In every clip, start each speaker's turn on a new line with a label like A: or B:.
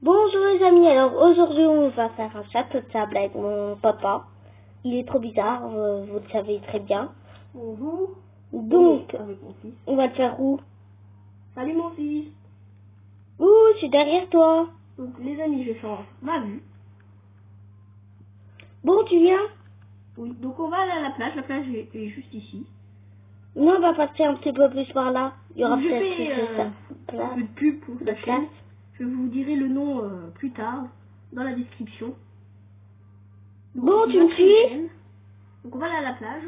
A: Bonjour les amis, alors aujourd'hui on va faire un château de sable avec mon papa. Il est trop bizarre, vous le savez très bien.
B: Bonjour.
A: Donc,
B: Avec mon fils.
A: on va le faire où?
B: Salut mon fils.
A: Ouh, je suis derrière toi.
B: Donc les amis, je change ma vue.
A: Bon, tu viens?
B: Oui, donc on va aller à la plage. La plage est juste ici.
A: Non, on va passer un petit peu plus par là. Il y aura
B: Donc, je
A: peut-être
B: fais
A: plus de ça.
B: un peu de pub pour
A: De
B: la
A: place.
B: chaîne. Je vous dirai le nom plus tard dans la description. Donc,
A: Bon,
B: c'est
A: tu
B: ma
A: me suis?
B: chaîne. Donc on va aller à la plage.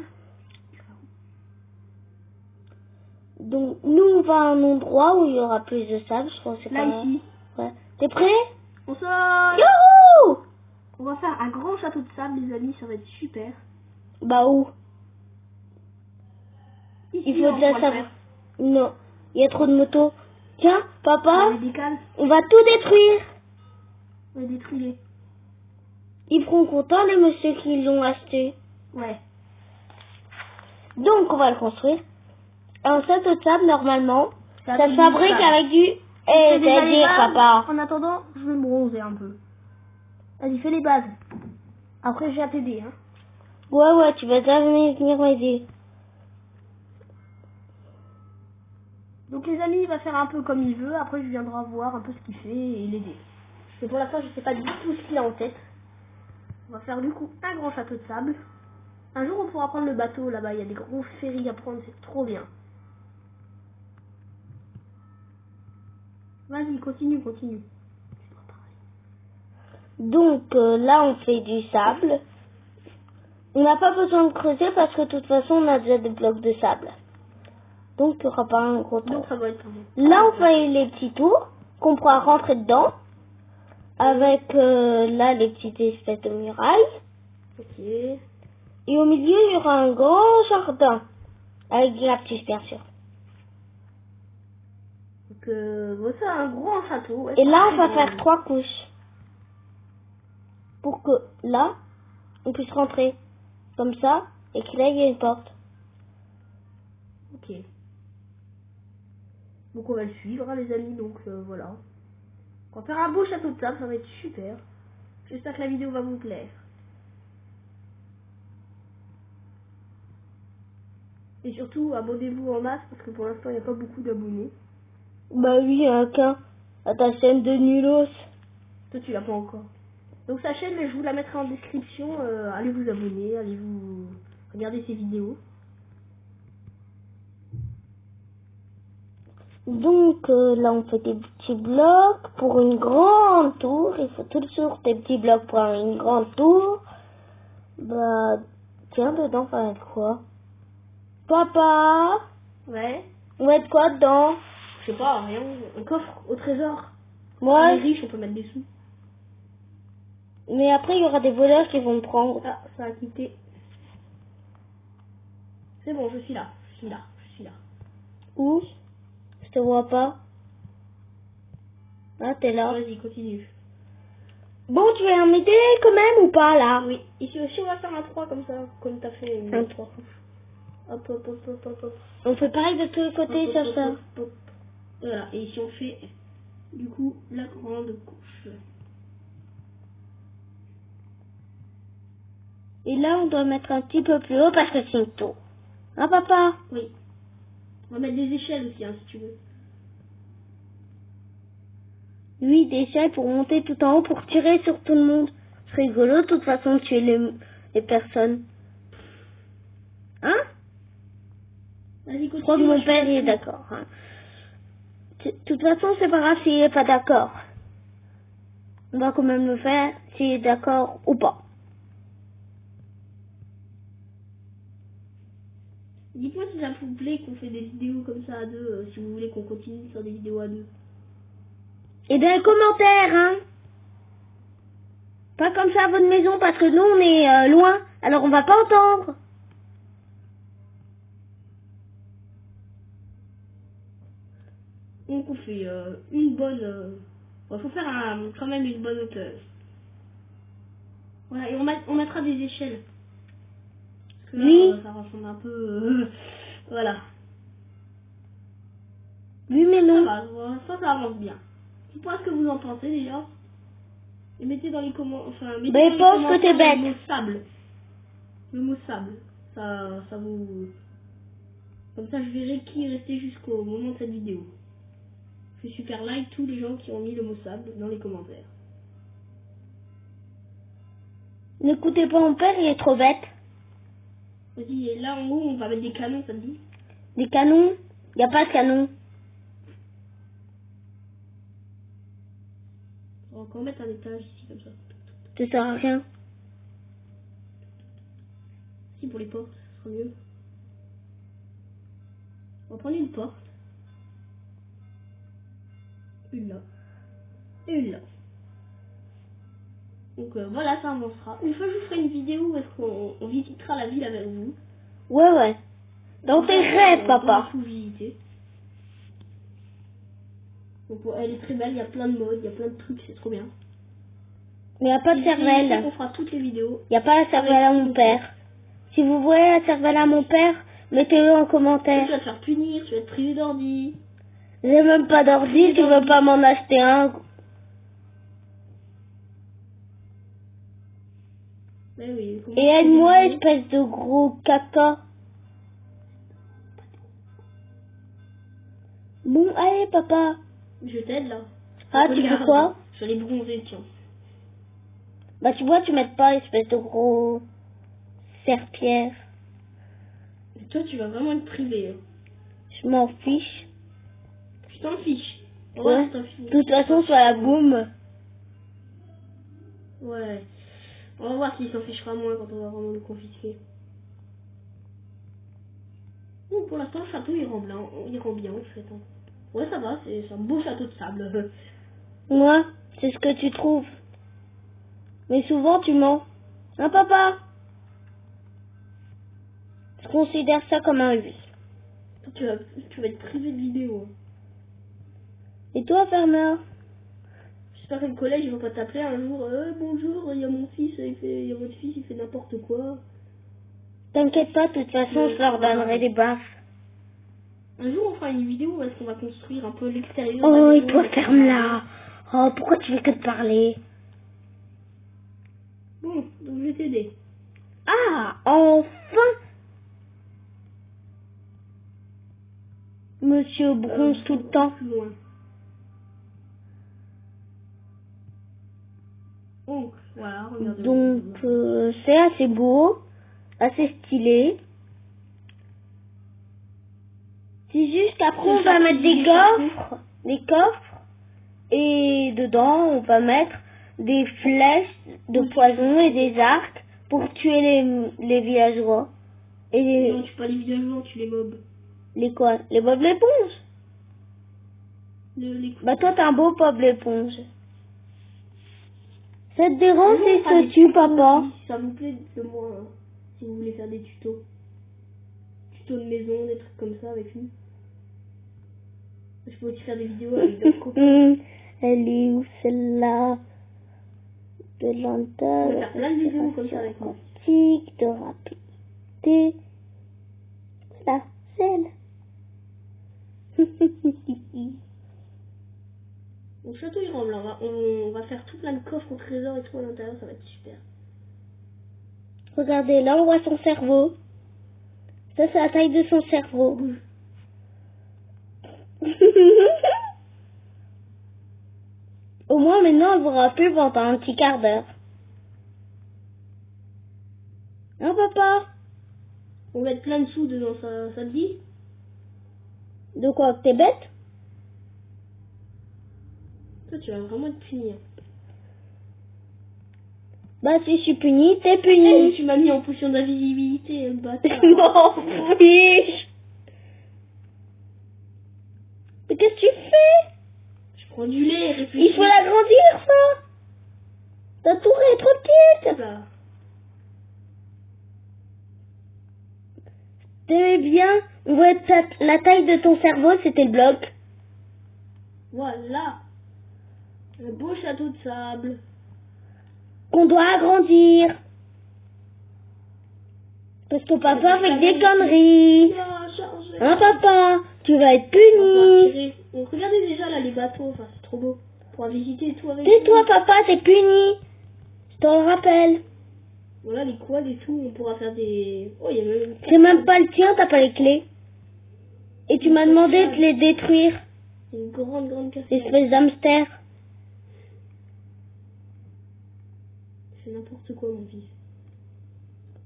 A: Donc, nous on va à un endroit où il y aura plus de sable, je pense que c'est
B: Là
A: pas...
B: ici.
A: Ouais. T'es prêt?
B: On sort.
A: Youhou!
B: On va faire un grand château de sable les amis, ça va être super.
A: Bah où?
B: Ici,
A: Il faut
B: on
A: déjà
B: va le
A: savoir.
B: faire.
A: Non, il y a trop de motos. Tiens, papa,
B: On les décale.
A: on va tout détruire.
B: On les détruire.
A: Ils feront content les messieurs qui l'ont acheté.
B: Ouais.
A: Donc on va le construire. Un château de sable normalement, ça se
B: du
A: fabrique
B: sable.
A: avec du...
B: Fais
A: Eh,
B: déjà les
A: c'est-à-dire
B: bases.
A: papa.
B: En attendant, je vais me bronzer un peu. Vas-y, fais les bases. Après, j'ai à t'aider. Hein.
A: Ouais, tu vas jamais venir m'aider.
B: Donc, les amis, il va faire un peu comme il veut. Après, je viendrai voir un peu ce qu'il fait et l'aider. Et pour l'instant, je sais pas du tout ce qu'il a en tête. On va faire du coup un grand château de sable. Un jour, on pourra prendre le bateau là-bas. Il y a des gros ferries à prendre. C'est trop bien. Vas-y, continue.
A: Donc là on fait du sable. On n'a pas besoin de creuser parce que de toute façon on a déjà des blocs de sable. Donc il n'y aura pas un gros trou.
B: Donc, ça va être...
A: Là on fait les petits tours qu'on pourra rentrer dedans. Avec là les petites espèces de murailles.
B: Ok.
A: Et au milieu il y aura un grand jardin. Avec des cactus bien sûr.
B: Donc, bon, c'est un grand château. Ouais,
A: Et là on va
B: très
A: faire
B: grand.
A: 3 couches. Pour que là on puisse rentrer. Comme ça. Et que là il y a une porte.
B: Ok. Donc on va le suivre hein, les amis, donc voilà. On va faire un beau château de sable, ça va être super. J'espère que la vidéo va vous plaire. Et surtout, abonnez-vous en masse parce que pour l'instant il n'y a pas beaucoup d'abonnés.
A: Bah oui, il y a un qu'un. À ta chaîne de nulos.
B: Toi tu l'as pas encore. Donc sa chaîne, je vous la mettrai en description. Allez vous abonner, allez vous regarder ses vidéos.
A: Donc là on fait des petits blocs pour une grande tour. Il faut toujours des petits blocs pour une grande tour. Bah tiens, dedans ça va être quoi? Papa,
B: Ouais.
A: on va être quoi dedans?
B: Je sais pas, rien. Un coffre au trésor. On
A: Moi,
B: est riche, on peut mettre des sous.
A: mais après il y aura des voleurs qui vont me prendre.
B: Ah, ça a quitté. C'est bon, je suis là.
A: Où? Je te vois pas. Ah, t'es là.
B: Vas-y, continue.
A: Bon, tu vas m'aider quand même ou pas là?
B: Oui, ici aussi on va faire un 3 comme ça, comme t'as fait une
A: Un
B: 3. Hop, hop, hop, hop, hop, hop.
A: On fait pareil de tous les côtés
B: Hop,
A: sur
B: hop,
A: ça.
B: hop, hop. Voilà, et ici on fait du coup la grande couche.
A: Et là on doit mettre un petit peu plus haut parce que c'est une tour. Hein papa?
B: Oui. On va mettre des échelles aussi, hein, si tu veux.
A: Oui, des échelles pour monter tout en haut pour tirer sur tout le monde. C'est rigolo de toute façon de tuer les personnes. Hein?
B: Vas-y,
A: Je crois que
B: continue.
A: mon père il est d'accord. Hein. De toute façon c'est pas grave s'il est pas d'accord. On va quand même le faire s'il est d'accord ou pas.
B: Dites-moi si ça vous plaît qu'on fait des vidéos comme ça à deux, si vous voulez qu'on continue sur des vidéos à deux.
A: Et dans les commentaires, hein. Pas comme ça à votre maison parce que nous on est loin, alors on va pas entendre.
B: Donc on fait une bonne... bon, faut faire quand même une bonne hauteur. Voilà, et on mettra des échelles. Parce que là,
A: Oui.
B: ça ressemble un peu... voilà.
A: Oui mais
B: Ça
A: non.
B: va, pour l'instant ça avance bien. Dites-moi ce que vous en pensez déjà. Et mettez dans les commentaires. Enfin, mettez
A: Bah,
B: dans
A: il
B: les
A: pense que
B: commentaires
A: t'es bête.
B: le mot sable. Le mot sable. Ça vous. Comme ça, je verrai qui est resté jusqu'au moment de cette vidéo. Je fais super like tous les gens qui ont mis le mot sable dans les commentaires.
A: N'écoutez pas mon père, il est trop bête.
B: Vas-y, et là en haut, on va mettre des canons, ça te dit?
A: Des canons? Y a pas de canons.
B: On va encore mettre un étage ici, comme ça.
A: Ça sert à rien.
B: Si, pour les portes, ce sera mieux. On va prendre une porte. Une là. Et une là. Donc voilà, ça avancera. Une fois, je vous ferai une vidéo où est-ce qu'on visitera la ville avec vous.
A: Ouais. Dans tes rêves, papa.
B: Tout visiter. Donc elle est très belle, il y a plein de modes, il y a plein de trucs, c'est trop bien.
A: Mais y a pas de cervelle.
B: On fera toutes les vidéos.
A: Y a pas la cervelle à mon père. Si vous voyez la cervelle à mon père, mettez-le en
B: Tu
A: commentaire.
B: vas te faire punir, tu vas être privé d'ordi.
A: J'ai même pas d'ordi, tu veux pas m'en acheter un.
B: Mais oui.
A: Et aide-moi, espèce de gros caca. Bon, allez, papa.
B: Je t'aide là.
A: Ah, tu fais quoi?
B: Je vais aller bronzer, tiens.
A: Bah, tu vois, tu m'aides pas, espèce de gros serpillère.
B: Et toi, tu vas vraiment être privé. Hein.
A: Je m'en fiche.
B: Tu t'en fiches.
A: Ouais. De toute façon, sur la boum.
B: Ouais. On va voir s'il s'en fichera moins quand on va vraiment le confisquer. Bon, pour l'instant, le château, il rend bien, en fait. Hein. Ouais, ça va, c'est un beau château de sable.
A: Moi, c'est ce que tu trouves. Mais souvent, tu mens. Hein, papa? Je considère ça comme un oui.
B: Tu vas être privé de vidéo. Hein.
A: Et toi, fermeur?
B: J'espère que le collège, ils vont pas t'appeler un jour. Bonjour, il y a mon fils, il y a votre fils, il fait n'importe quoi.
A: T'inquiète pas, de toute façon, je leur donnerai des baffes.
B: Un jour, on fera une vidéo où est-ce qu'on va construire un peu l'extérieur.
A: Oh, et toi, ferme-la. Oh, pourquoi tu veux que te parler?
B: Bon, donc je vais t'aider.
A: Ah, enfin! Monsieur bronze tout le temps.
B: Plus loin. Donc, voilà, regardez.
A: Donc, c'est assez beau, assez stylé. C'est juste qu'après, on va mettre des coffres, et dedans, on va mettre des flèches de poison et des arcs pour tuer les villageois. Et
B: non, tu pas les villageois, tu les mobs.
A: les quoi? Les Bob l'éponge? Bah, toi, t'es un beau Bob l'éponge. Ça te dérange si je te tue, papa?
B: Si ça vous plaît, dites-le-moi. Hein, si vous voulez faire des tutos. Tutos de maison, des trucs comme ça avec nous. Je peux aussi faire des vidéos avec d'autres copains.
A: Elle est où celle-là? De lenteur.
B: On va faire plein de vidéos comme ça avec moi.
A: De rapidité. Voilà, celle.
B: Donc château il rend blanc. On va faire tout plein de coffres au trésor et tout à l'intérieur, ça va être super.
A: Regardez, là on voit son cerveau. Ça c'est la taille de son cerveau. Au moins maintenant on verra plus pendant un petit quart d'heure. Hein papa?
B: On va mettre plein de sous dedans, ça te dit?
A: De quoi? Que t'es bête?
B: Toi tu vas vraiment être puni. Hein.
A: Bah si je suis puni, t'es puni.
B: Hey, tu m'as mis en potion d'invisibilité, le bâtard.
A: Non, fiche. Mais qu'est-ce que tu fais?
B: Je prends du lait, réfléchis.
A: Il faut l'agrandir ça. Ta tour est trop petite.
B: Là.
A: T'aimais bien? Ouais, la taille de ton cerveau, c'était le bloc.
B: Voilà. Un beau château de sable.
A: Qu'on doit agrandir. Parce que papa fait des conneries. Hein papa? Tu vas être puni.
B: Donc regardez déjà là les bateaux, enfin c'est trop beau. pourra visiter et tout avec
A: Tais-toi,
B: nous.
A: papa, t'es puni. Je te le rappelle.
B: Voilà, les quads et tout, on pourra faire des... Oh, il y a même...
A: C'est même pas le tien, t'as pas les clés. Et tu m'as demandé de les détruire.
B: Une grande cascade.
A: Espèce d'hamster.
B: C'est n'importe quoi, mon fils.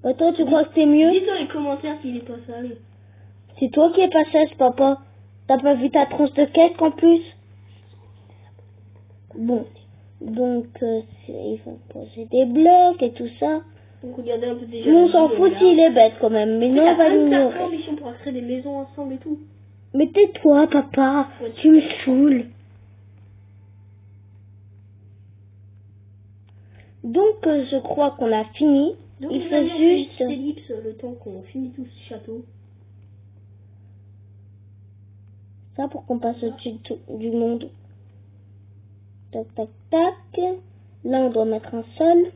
A: Bah toi, tu crois que c'est mieux?
B: Dis dans les commentaires s'il est pas sage.
A: C'est toi qui es pas sage, papa. T'as pas vu ta tronche de cake en plus? Bon. Donc, il faut poser des blocs et tout ça.
B: Donc regardez un peu déjà.
A: Mais on s'en fout s'il est bête quand même. Mais non, on va l'ignorer.
B: On pourra créer des maisons ensemble et tout.
A: Mais tais-toi, papa.
B: Ouais.
A: Tu me saoules. Donc, je crois qu'on a fini.
B: Donc
A: Il
B: les
A: faut
B: amis, on fait une
A: juste...
B: petite ellipse le temps qu'on finit tout ce château.
A: Ça pour qu'on passe au-dessus du monde. Tac, tac, tac. Là, on doit mettre un sol.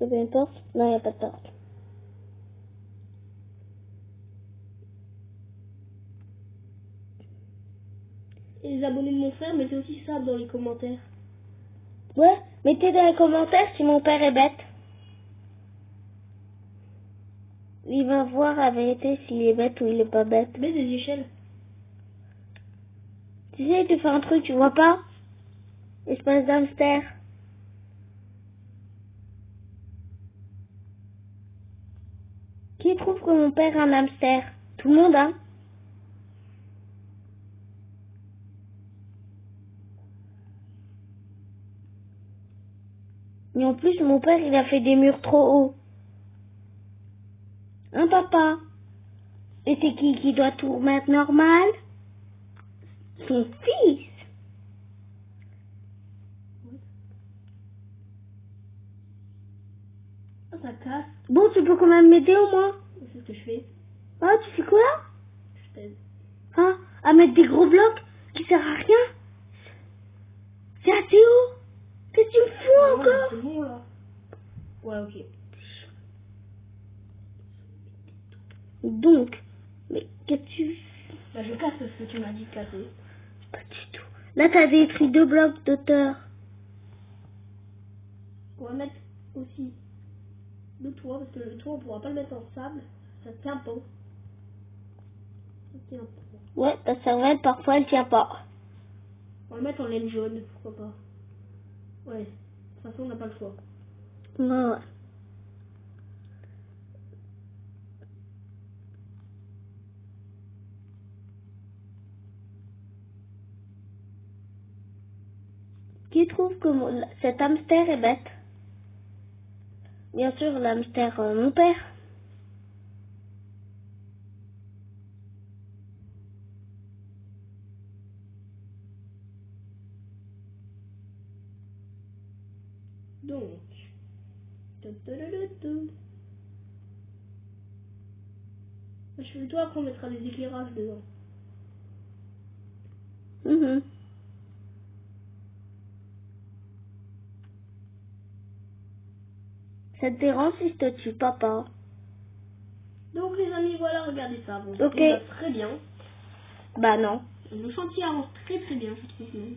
A: Il y a une porte? Non, il n'y a pas de porte.
B: Et les abonnés de mon frère, mettez aussi ça dans les commentaires.
A: Ouais, mettez dans les commentaires si mon père est bête. Il va voir la vérité s'il est bête ou il est pas bête.
B: Mets des échelles.
A: Tu sais, tu fais un truc, tu vois pas? Espèce d'hamster. Qui trouve que mon père est un hamster? Tout le monde, hein? Mais en plus, mon père, il a fait des murs trop hauts. Hein, papa? Et c'est qui doit tout remettre normal? Son fils.
B: Ah, ça casse.
A: Bon, tu peux quand même m'aider au moins?
B: C'est ce que je fais.
A: Ah, tu fais quoi?
B: Je t'aide.
A: Hein? À mettre des gros blocs qui servent à rien? C'est assez haut. Qu'est-ce que tu me fous
B: Non,
A: encore?
B: c'est bon là. Ouais, ok.
A: Donc, mais qu'est-ce que tu fais?
B: Bah, je casse ce que tu m'as dit de casser.
A: Pas du tout. Là, t'as détruit 2 blocs d'auteur.
B: On va mettre aussi le toit, parce que le toit, on pourra pas le mettre en sable. Ça tient pas. Ça tient pas.
A: Ouais, ta cervelle, parfois, elle tient pas.
B: On va le mettre en laine jaune, pourquoi pas. Ouais, de toute façon, on n'a pas le choix.
A: Ouais, ouais. Qui trouve que cet hamster est bête? Bien sûr, l'hamster, mon père.
B: Donc, je fais le toit, après on mettra des éclairages dedans.
A: Mhm. Ça te dérange si je te tue, papa?
B: Donc les amis, voilà, regardez ça. Bon,
A: Ok.
B: ça va très bien.
A: Bah non.
B: Le chantier avance très bien, je trouve. Même.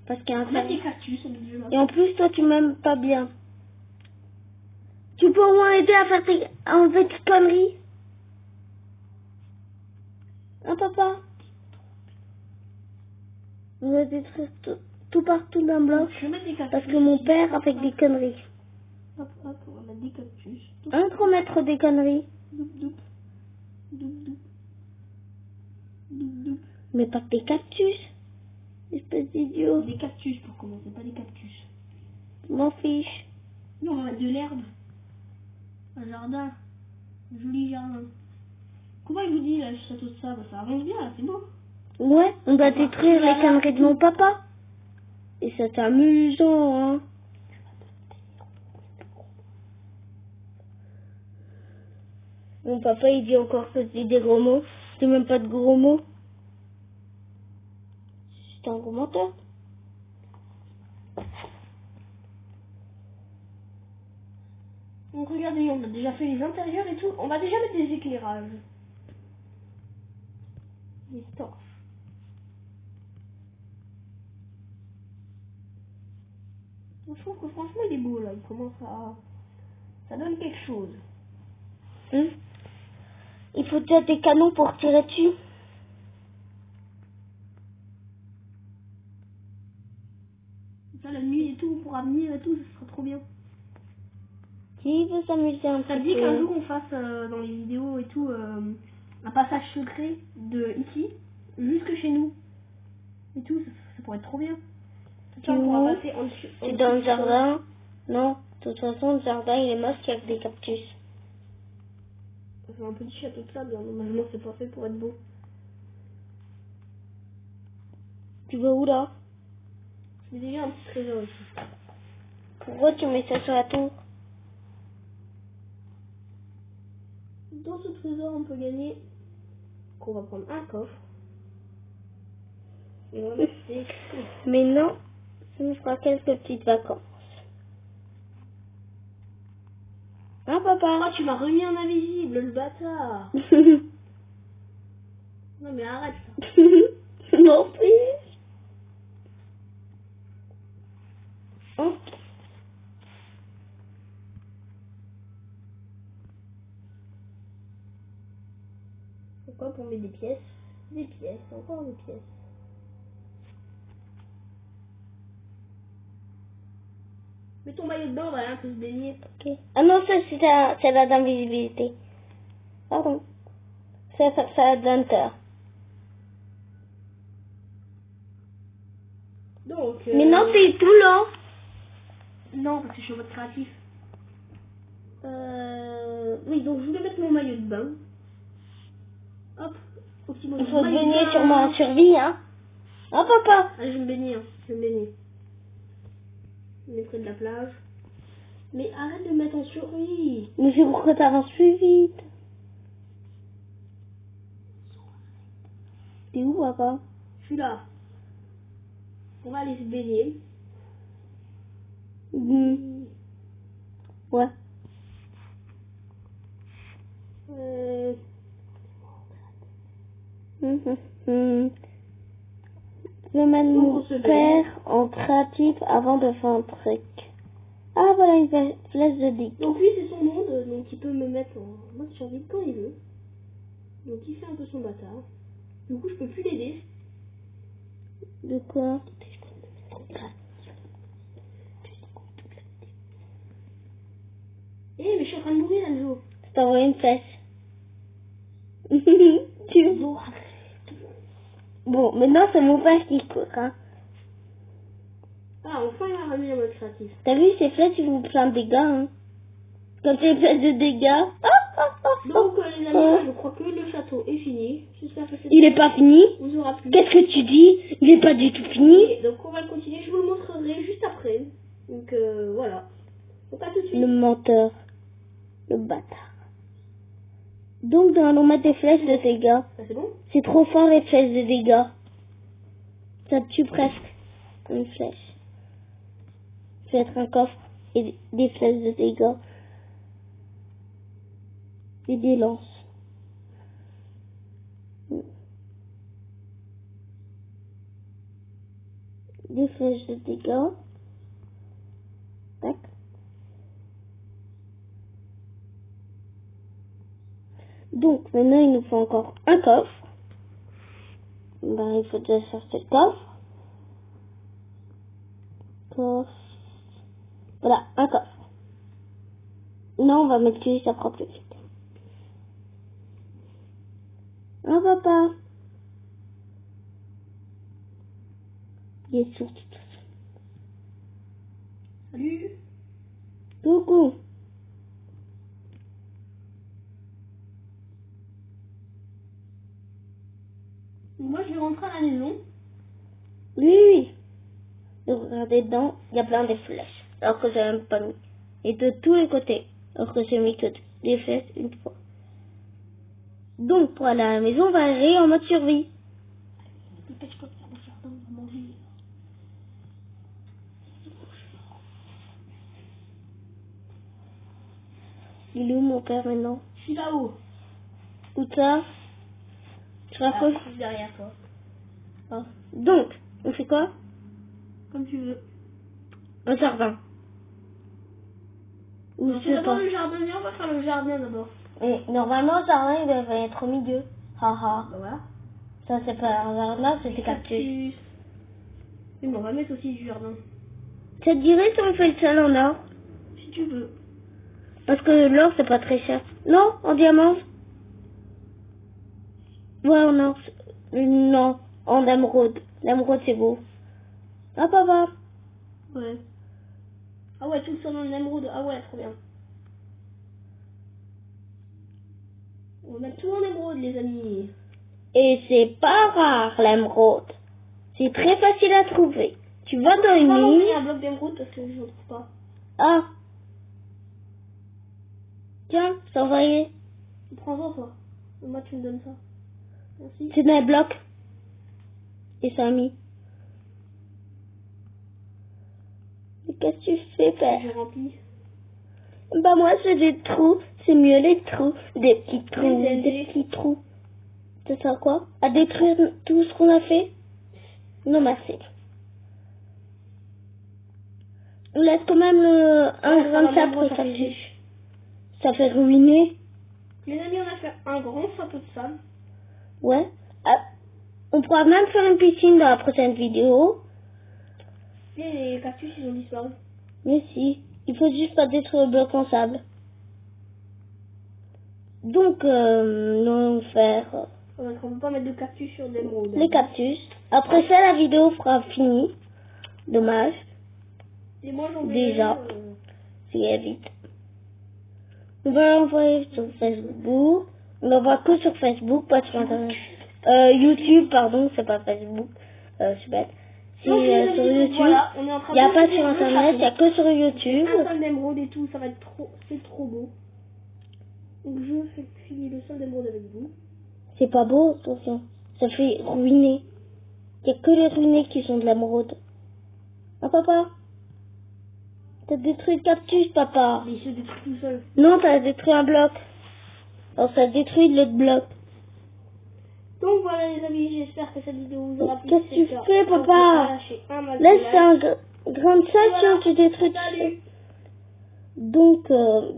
A: Parce qu'il y a un
B: On met des
A: fer.
B: cactus au milieu là.
A: Et en plus, toi, tu m'aimes pas bien. Tu peux au moins aider à faire à enlever tes conneries? Hein, papa? On va détruire tout partout d'un bloc.
B: Je vais mettre des cactus.
A: Parce que mon père a fait des conneries.
B: Hop, hop, on va mettre des cactus.
A: Hein, trop mettre des conneries?
B: Doup, doup. Doup, doup. Doup, doup.
A: Mais pas que des cactus. Espèce d'idiot.
B: Des cactus pour commencer, pas des cactus.
A: Je m'en fiche.
B: Non, on va mettre de l'herbe. Un jardin. Un joli jardin. Comment il vous dit là, le château de sable? Ça avance bien là, c'est beau.
A: Ouais, on doit détruire les conneries de mon papa. Et c'est amusant, hein. Mon papa, il dit encore que je dis des gros mots. C'est même pas de gros mots. C'est un gros menteur.
B: Donc regardez, on a déjà fait les intérieurs et tout. On va déjà mettre des éclairages. des torches. Je trouve que franchement il est beau là, il commence à... Ça donne quelque chose.
A: Il faut déjà des canons pour tirer dessus.
B: Ça la nuit et tout, pour venir et tout, ce sera trop bien.
A: Qui veut s'amuser un
B: Ça
A: petit
B: te dit
A: peu?
B: qu'un jour on fasse dans les vidéos et tout un passage secret de ici jusque chez nous et tout, ça pourrait être trop bien. Tout ça, on pourra passer en dessous.
A: C'est dans le jardin? Non, de toute façon le jardin il est moche avec des cactus.
B: Ça fait un petit château de sable, hein. Normalement c'est pas fait pour être beau.
A: Tu vas où là?
B: J'ai déjà un petit trésor ici.
A: Pourquoi tu mets ça sur la tour?
B: Dans ce trésor on peut gagner, qu'on va prendre un coffre. Et on va mettre des...
A: Mais non, ça nous fera quelques petites vacances. Hein papa?
B: Oh, tu m'as remis en invisible, le bâtard. Non mais arrête ça.
A: Non plus. Ok.
B: Pourquoi pour mettre des pièces? Des pièces, encore des pièces. Mets ton maillot dedans, on va un peu se baigner.
A: Ok. Ah non, ça c'est la d'invisibilité. Pardon. C'est la d'hunter.
B: Donc...
A: Mais non, c'est tout là.
B: Non, parce que je suis en mode créatif. Oui, donc je vais mettre mon maillot de bain. Hop, au petit
A: Il faut se baigner sûrement en survie, hein. Hein papa?
B: Allez, je vais me baigner, hein. Je vais me baigner. Je mettrai de la plage. Mais arrête de me mettre en survie.
A: Mais c'est pourquoi t'avances plus vite. T'es où papa?
B: Je suis là. On va aller se baigner.
A: Ouais. Je vais mettre
B: Donc,
A: mon
B: on se
A: père en créatif avant de faire un truc. Ah voilà une flèche de digue.
B: Donc lui c'est son monde, donc il peut me mettre en mode survie quand il veut. Donc il fait un peu son bâtard. Du coup je peux plus l'aider.
A: De quoi?
B: Eh mais je suis en train de mourir Anjo.
A: Je t'envoie une flèche. Tu...
B: Bon,
A: Bon, maintenant c'est mon père qui court, hein.
B: ah enfin il a remis en mode créatif.
A: T'as vu ces flèches ils font plein de dégâts, hein. Quand c'est flèches de dégâts.
B: Donc les amis, je crois que le château est fini. J'espère que
A: Il est pas fini.
B: vous aura plu.
A: Qu'est-ce que tu dis? Il est pas du tout fini.
B: Et donc on va le continuer, je vous le montrerai juste après. Donc voilà. Donc à tout de suite.
A: Le menteur. Le bâtard. Donc nous allons mettre des flèches de dégâts.
B: Ah, c'est bon?
A: C'est trop fort les flèches de dégâts. Ça te tue presque. Une flèche. Ça va être un coffre et des flèches de dégâts. Et des lances. Des flèches de dégâts. Tac. Donc maintenant il nous faut encore un coffre. Ben, il faut déjà chercher le coffre. Coffre. Voilà, un coffre. Non, on va mettre que ça prend plus vite. Un papa. Il est sourd tout seul.
B: Salut.
A: Coucou.
B: Moi je vais rentrer à la maison.
A: Oui. Donc regardez dedans, il y a plein de flèches. Alors que j'ai même pas mis. Et de tous les côtés. Alors que j'ai mis que des flèches une fois. Donc pour aller à la maison, on va aller en mode survie.
B: Dépêche-toi de faire le jardin, on va manger.
A: Il est où mon père maintenant?
B: Je suis là-haut.
A: Où ça? Tu raccroches.
B: Juste derrière toi.
A: Ah. Donc, on fait quoi?
B: Comme tu veux.
A: Un jardin. Ou
B: On
A: je
B: fait
A: sais
B: d'abord
A: pas.
B: le jardin, viens, on va faire le jardin d'abord.
A: Et normalement, le jardin, il devrait être au milieu. Haha.
B: Bah voilà.
A: Ça, c'est pas un jardin, c'est des cactus.
B: Oui, mais on va mettre aussi du jardin.
A: Ça te dirait si on fait le sol en or?
B: Si tu veux.
A: Parce que l'or, c'est pas très cher. Non, en diamant? Ouais, en or. Non, en émeraude. L'émeraude, c'est beau. Ah, papa.
B: Ouais. Ah ouais, tout le sol en émeraude. Ah ouais, trop bien. On va mettre tout en émeraude, les amis.
A: Et c'est pas rare, l'émeraude. C'est très facile à trouver. Tu vas dans
B: On
A: une
B: va
A: mine.
B: m'envoyer un bloc d'émeraude parce que je ne trouve pas.
A: Ah. Tiens, c'est envoyé.
B: Prends-en, toi. Et moi, tu me donnes ça. Merci.
A: Tu mets un bloc. Et ça a mis. Mais qu'est-ce que tu fais, père?
B: Je remplis.
A: Bah, moi, c'est des trous. C'est mieux les trous. Des petits trous.
B: Oui,
A: Des petits trous. Ça sert à quoi? À détruire tout ce qu'on a fait? Non, merci. On laisse quand même un grain de sable pour ça fait. Ça fait ruiner.
B: Les amis, on a fait un grand château de sable.
A: Ouais. Ah, on pourra même faire une piscine dans la prochaine vidéo.
B: Et les cactus, ils ont disparu.
A: Mais si. Il faut juste pas détruire le bloc en sable. Donc, nous allons faire
B: On ne peut pas mettre de cactus sur des émeraudes.
A: les cactus. Après ça, la vidéo sera finie. Dommage.
B: Et moi, j'en ai
A: Déjà. C'est vite. On va l'envoyer sur Facebook. On l'envoie que sur Facebook, pas sur Internet. YouTube, pardon, c'est pas Facebook. Je suis bête. C'est
B: Donc, les
A: sur
B: amis,
A: YouTube.
B: voilà, on est en train
A: Il n'y a
B: de
A: pas
B: faire
A: sur
B: le
A: Internet, il n'y a
B: château.
A: que sur YouTube.
B: Un sol d'émeraude et tout, ça va être trop, c'est trop beau. Donc je fais finir le sol d'émeraude avec vous.
A: C'est pas beau, attention. Ça fait ruiner. Il n'y a que les ruinés qui sont de l'émeraude. Ah, papa? T'as détruit le cactus, papa.
B: Mais il se détruit tout seul.
A: Non, t'as détruit un bloc. Alors ça détruit l'autre bloc.
B: Donc voilà les amis, j'espère que cette vidéo vous aura plu.
A: Qu'est-ce que tu
B: C'est ça.
A: fais,
B: Donc,
A: papa?
B: lâchez un max de
A: Laisse
B: likes.
A: un grain de sable,
B: Voilà.
A: tu détruis tout
B: Salut.
A: ça. Donc, bah...